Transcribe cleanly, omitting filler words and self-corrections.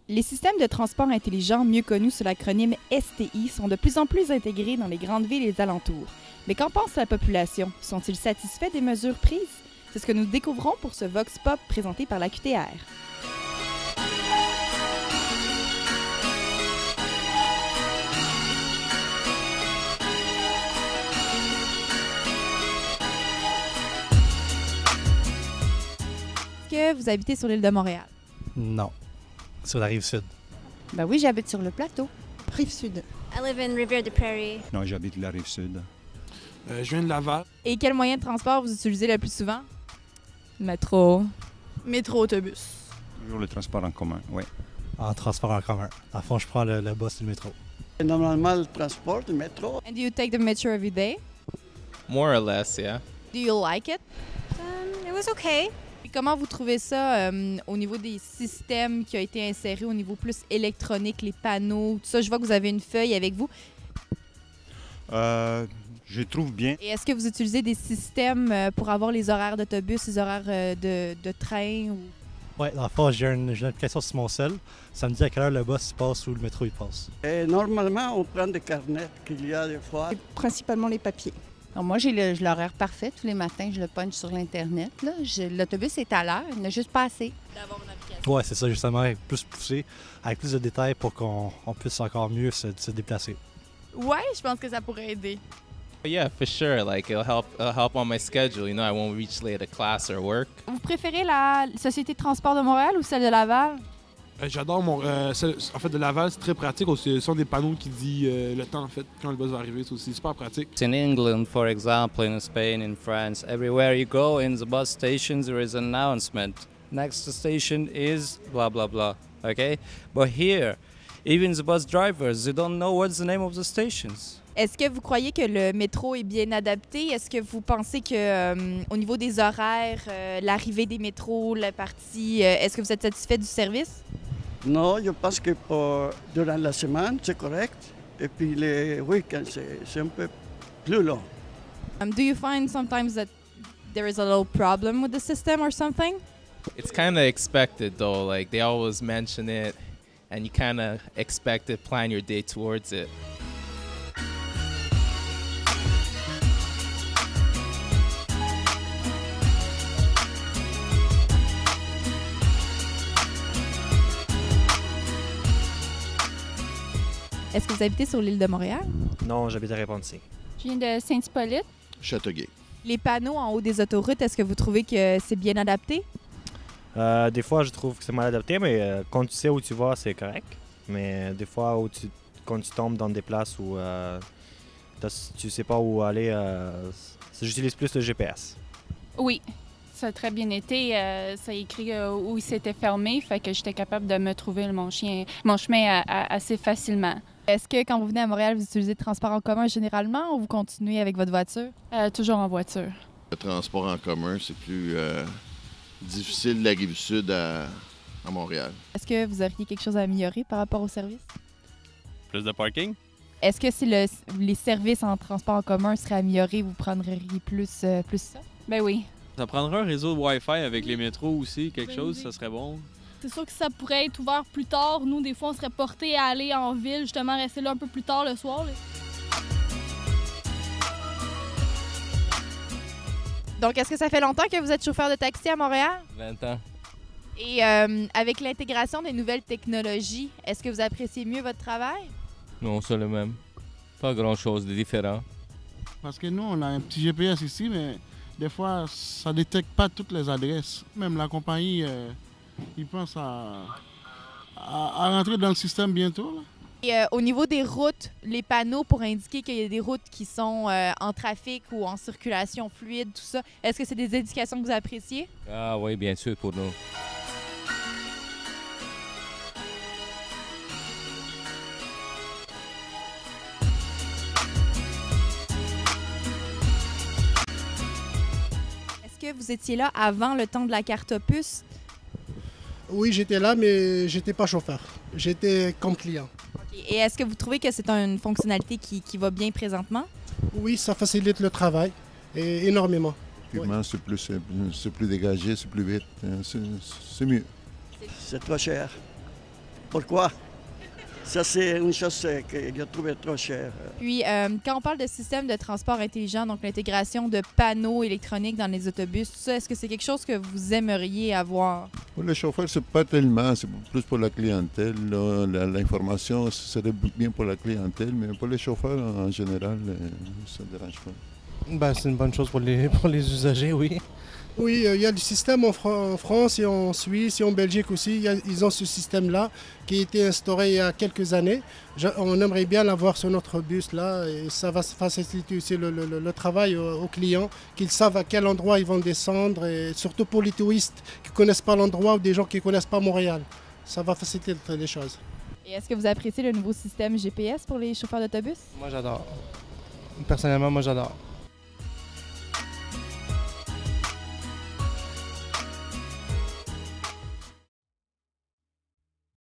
Les systèmes de transport intelligents, mieux connus sous l'acronyme STI, sont de plus en plus intégrés dans les grandes villes et les alentours. Mais qu'en pense la population? Sont-ils satisfaits des mesures prises? C'est ce que nous découvrons pour ce Vox Pop présenté par la QTR. Est-ce que vous habitez sur l'île de Montréal? Non, sur la rive sud. Ben oui, j'habite sur le plateau. Rive-Sud. I live in Rivière-des-Prairies. Non, j'habite la Rive-Sud. Je viens de Laval. Et quel moyen de transport vous utilisez le plus souvent? Métro. Métro, autobus. Toujours le transport en commun, oui. En transport en commun. À fond, je prends le bus et le métro. Normalement, le transport, le métro. And do you take the metro every day? More or less, yeah. Do you like it? It was okay. Et comment vous trouvez ça au niveau des systèmes qui ont été insérés au niveau plus électronique, les panneaux, tout ça? Je vois que vous avez une feuille avec vous. Je trouve bien. Et est-ce que vous utilisez des systèmes pour avoir les horaires d'autobus, les horaires de train? Ou... Oui, dans le fond, j'ai une application sur mon cell. Ça me dit à quelle heure le bus passe ou le métro il passe. Et normalement, on prend des carnets qu'il y a des fois. Principalement les papiers. Alors moi, j'ai l'horaire parfait. Tous les matins, je le punch sur l'Internet. L'autobus est à l'heure. Il n'a juste pas assez. D'avoir une application. Oui, c'est ça, justement, plus poussé, avec plus de détails pour qu'on puisse encore mieux se déplacer. Ouais, je pense que ça pourrait aider. Yeah, for sure. Like it'll help on my schedule. You know, I won't reach late at class or work. Vous préférez la Société de transport de Montréal ou celle de Laval? J'adore en fait, de Laval, c'est très pratique. Ce sont des panneaux qui disent le temps, en fait, quand le bus va arriver. C'est aussi super pratique. In England, for example, in Spain, in France, everywhere you go in the bus stations, there is an announcement. Next station is blah, blah, blah. Okay? But here, even the bus drivers, they don't know what's the name of the stations. Est-ce que vous croyez que le métro est bien adapté? Est-ce que vous pensez que au niveau des horaires, l'arrivée des métros, la partie, est-ce que vous êtes satisfait du service? Non, je pense que durant la semaine, c'est correct. Et puis les week-ends, c'est un peu plus long. Do you find sometimes that there is a little problem with the system or something? It's kind of expected though. Like they always mention it, and you kind of expect to plan your day towards it. Est-ce que vous habitez sur l'île de Montréal? Non, j'habite à Repentigny. Je viens de Saint-Hippolyte. Châteauguay. Les panneaux en haut des autoroutes, est-ce que vous trouvez que c'est bien adapté? Des fois, je trouve que c'est mal adapté, mais quand tu sais où tu vas, c'est correct. Mais des fois, quand tu tombes dans des places où tu sais pas où aller, j'utilise plus le GPS. Oui, ça a très bien été. Ça a écrit où il s'était fermé, fait que j'étais capable de me trouver mon chemin assez facilement. Est-ce que quand vous venez à Montréal, vous utilisez le transport en commun généralement ou vous continuez avec votre voiture? Toujours en voiture. Le transport en commun, c'est plus difficile de la Rive-Sud à Montréal. Est-ce que vous auriez quelque chose à améliorer par rapport au service? Plus de parking? Est-ce que si les services en transport en commun seraient améliorés, vous prendriez plus ça? Ben oui. Ça prendrait un réseau de Wi-Fi avec les métros aussi, quelque chose, ça serait bon. C'est sûr que ça pourrait être ouvert plus tard. Nous, des fois, on serait portés à aller en ville, justement, rester là un peu plus tard le soir. Là. Donc, est-ce que ça fait longtemps que vous êtes chauffeur de taxi à Montréal? 20 ans. Et avec l'intégration des nouvelles technologies, est-ce que vous appréciez mieux votre travail? Non, c'est le même. Pas grand-chose de différent. Parce que nous, on a un petit GPS ici, mais des fois, ça ne détecte pas toutes les adresses. Même la compagnie, ils pensent à rentrer dans le système bientôt. Là. Et au niveau des routes, les panneaux pour indiquer qu'il y a des routes qui sont en trafic ou en circulation fluide, tout ça, est-ce que c'est des indications que vous appréciez? Ah oui, bien sûr, pour nous. Est-ce que vous étiez là avant le temps de la carte opus? Oui, j'étais là, mais j'étais pas chauffeur. J'étais comme client. Okay. Et est-ce que vous trouvez que c'est une fonctionnalité qui va bien présentement? Oui, ça facilite le travail et énormément. Effectivement, oui. C'est plus dégagé, c'est plus vite, c'est mieux. C'est trop cher. Pourquoi? Ça, c'est une chose que j'ai trouvé trop chère. Puis, quand on parle de système de transport intelligent, donc l'intégration de panneaux électroniques dans les autobus, tout ça, est-ce que c'est quelque chose que vous aimeriez avoir? Pour les chauffeurs, c'est pas tellement, c'est plus pour la clientèle. L'information serait bien pour la clientèle, mais pour les chauffeurs en général, ça ne dérange pas. Ben, c'est une bonne chose pour les usagers, oui. Oui, il y a du système en France et en Suisse et en Belgique aussi. Ils ont ce système-là qui a été instauré il y a quelques années. On aimerait bien l'avoir sur notre bus là et ça va faciliter aussi le travail aux clients, qu'ils savent à quel endroit ils vont descendre et surtout pour les touristes qui ne connaissent pas l'endroit ou des gens qui ne connaissent pas Montréal. Ça va faciliter les choses. Et est-ce que vous appréciez le nouveau système GPS pour les chauffeurs d'autobus? Moi, j'adore. Personnellement, moi, j'adore.